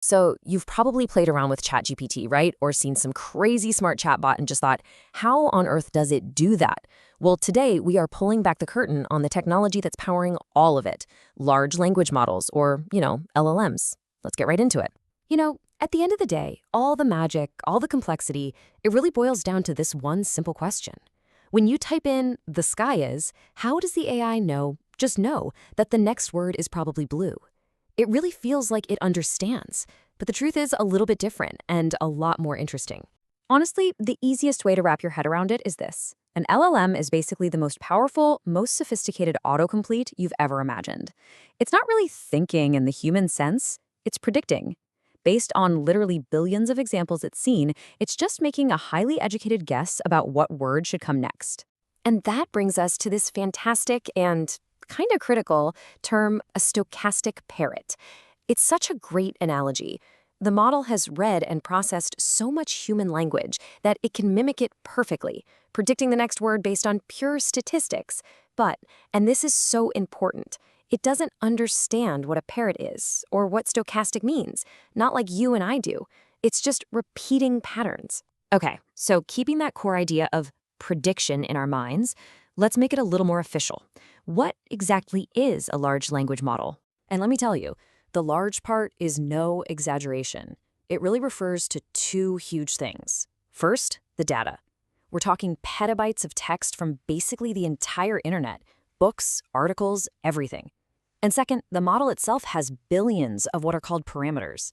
So you've probably played around with ChatGPT, right? Or seen some crazy smart chatbot and just thought, how on earth does it do that? Well, today we are pulling back the curtain on the technology that's powering all of it, large language models, or, LLMs. Let's get right into it. At the end of the day, all the magic, all the complexity, it really boils down to this one simple question. When you type in, the sky is, how does the AI just know, that the next word is probably blue? It really feels like it understands, but the truth is a little bit different and a lot more interesting. Honestly, the easiest way to wrap your head around it is this. An LLM is basically the most powerful, most sophisticated autocomplete you've ever imagined. It's not really thinking in the human sense, it's predicting. Based on literally billions of examples it's seen, it's just making a highly educated guess about what word should come next. And that brings us to this fantastic and kind of critical term, a stochastic parrot. It's such a great analogy. The model has read and processed so much human language that it can mimic it perfectly, predicting the next word based on pure statistics. But, and this is so important, it doesn't understand what a parrot is or what stochastic means, not like you and I do. It's just repeating patterns. Okay, so keeping that core idea of prediction in our minds, let's make it a little more official. What exactly is a large language model? And let me tell you, the large part is no exaggeration. It really refers to two huge things. First, the data. We're talking petabytes of text from basically the entire internet, books, articles, everything. And second, the model itself has billions of what are called parameters.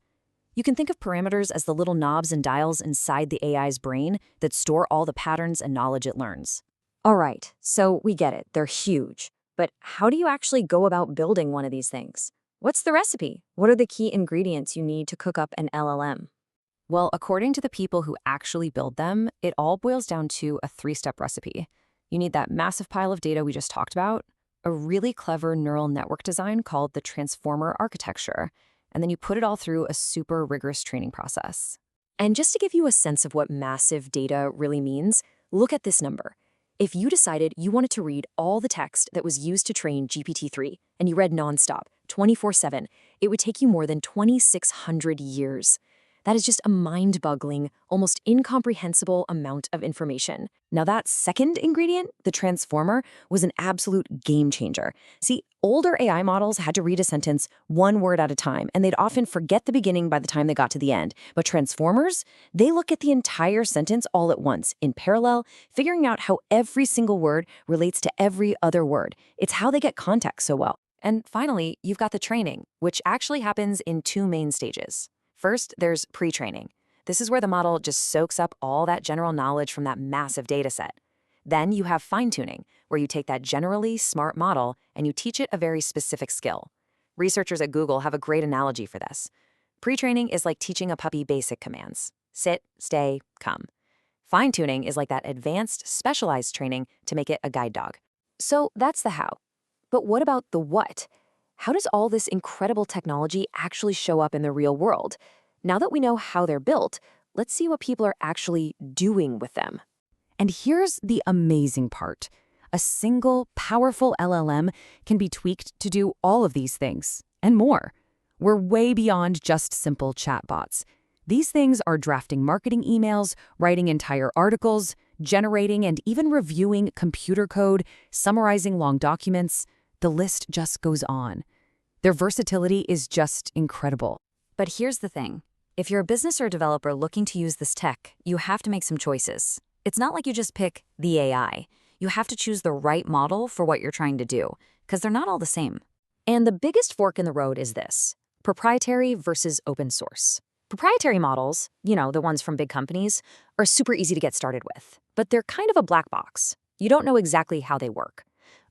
You can think of parameters as the little knobs and dials inside the AI's brain that store all the patterns and knowledge it learns. All right, so we get it, they're huge. But how do you actually go about building one of these things? What's the recipe? What are the key ingredients you need to cook up an LLM? Well, according to the people who actually build them, it all boils down to a three-step recipe. You need that massive pile of data we just talked about, a really clever neural network design called the transformer architecture, and then you put it all through a super rigorous training process. And just to give you a sense of what massive data really means, look at this number. If you decided you wanted to read all the text that was used to train GPT-3, and you read nonstop, 24/7, it would take you more than 2,600 years. That is just a mind-boggling, almost incomprehensible amount of information. Now that second ingredient, the transformer, was an absolute game changer. See, older AI models had to read a sentence one word at a time, and they'd often forget the beginning by the time they got to the end. But transformers, they look at the entire sentence all at once, in parallel, figuring out how every single word relates to every other word. It's how they get context so well. And finally, you've got the training, which actually happens in two main stages. First, there's pre-training. This is where the model just soaks up all that general knowledge from that massive data set. Then you have fine-tuning, where you take that generally smart model and you teach it a very specific skill. Researchers at Google have a great analogy for this. Pre-training is like teaching a puppy basic commands. Sit, stay, come. Fine-tuning is like that advanced, specialized training to make it a guide dog. So that's the how. But what about the what? How does all this incredible technology actually show up in the real world? Now that we know how they're built, let's see what people are actually doing with them. And here's the amazing part. A single, powerful LLM can be tweaked to do all of these things, and more. We're way beyond just simple chatbots. These things are drafting marketing emails, writing entire articles, generating and even reviewing computer code, summarizing long documents. The list just goes on. Their versatility is just incredible. But here's the thing. If you're a business or a developer looking to use this tech, you have to make some choices. It's not like you just pick the AI. You have to choose the right model for what you're trying to do, because they're not all the same. And the biggest fork in the road is this: proprietary versus open source. Proprietary models, the ones from big companies, are super easy to get started with, but they're kind of a black box. You don't know exactly how they work.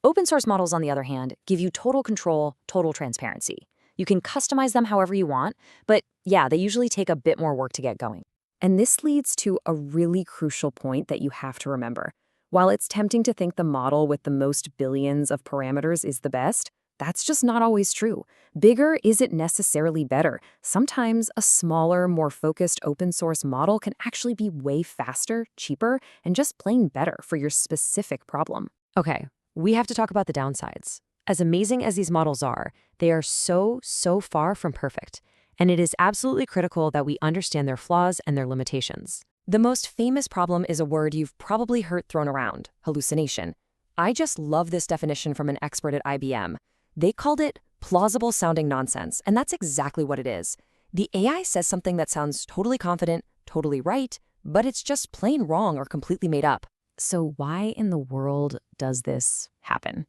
Open source models, on the other hand, give you total control, total transparency. You can customize them however you want, but yeah, they usually take a bit more work to get going. And this leads to a really crucial point that you have to remember. While it's tempting to think the model with the most billions of parameters is the best, that's just not always true. Bigger isn't necessarily better. Sometimes a smaller, more focused open source model can actually be way faster, cheaper, and just plain better for your specific problem. Okay, we have to talk about the downsides. As amazing as these models are, they are so far from perfect. and it is absolutely critical that we understand their flaws and their limitations. The most famous problem is a word you've probably heard thrown around: hallucination. I just love this definition from an expert at IBM. They called it plausible sounding nonsense, and that's exactly what it is. The AI says something that sounds totally confident, totally right, but it's just plain wrong or completely made up. So why in the world does this happen?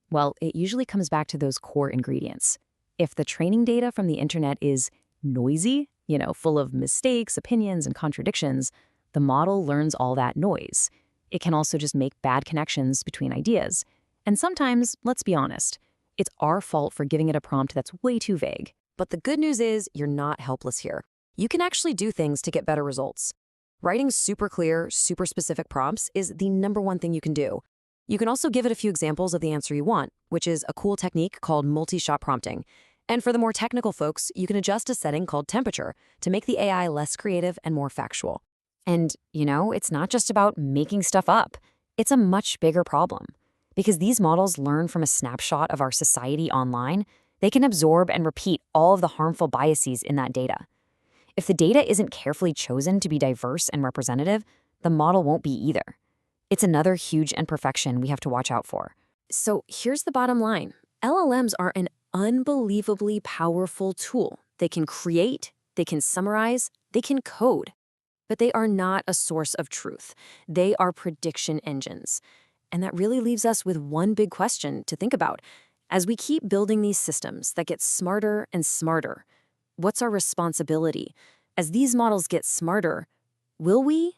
Well, it usually comes back to those core ingredients. If the training data from the internet is noisy, full of mistakes, opinions, and contradictions, the model learns all that noise. It can also just make bad connections between ideas. And sometimes, let's be honest, it's our fault for giving it a prompt that's way too vague. But the good news is you're not helpless here. You can actually do things to get better results. Writing super clear, super specific prompts is the #1 thing you can do. You can also give it a few examples of the answer you want, which is a cool technique called multi-shot prompting. And for the more technical folks, you can adjust a setting called temperature to make the AI less creative and more factual. And, it's not just about making stuff up. It's a much bigger problem. Because these models learn from a snapshot of our society online, they can absorb and repeat all of the harmful biases in that data. If the data isn't carefully chosen to be diverse and representative, the model won't be either. It's another huge imperfection we have to watch out for. So here's the bottom line. LLMs are an unbelievably powerful tool. They can create, they can summarize, they can code. But they are not a source of truth. They are prediction engines. And that really leaves us with one big question to think about. As we keep building these systems that get smarter and smarter, what's our responsibility? As these models get smarter, will we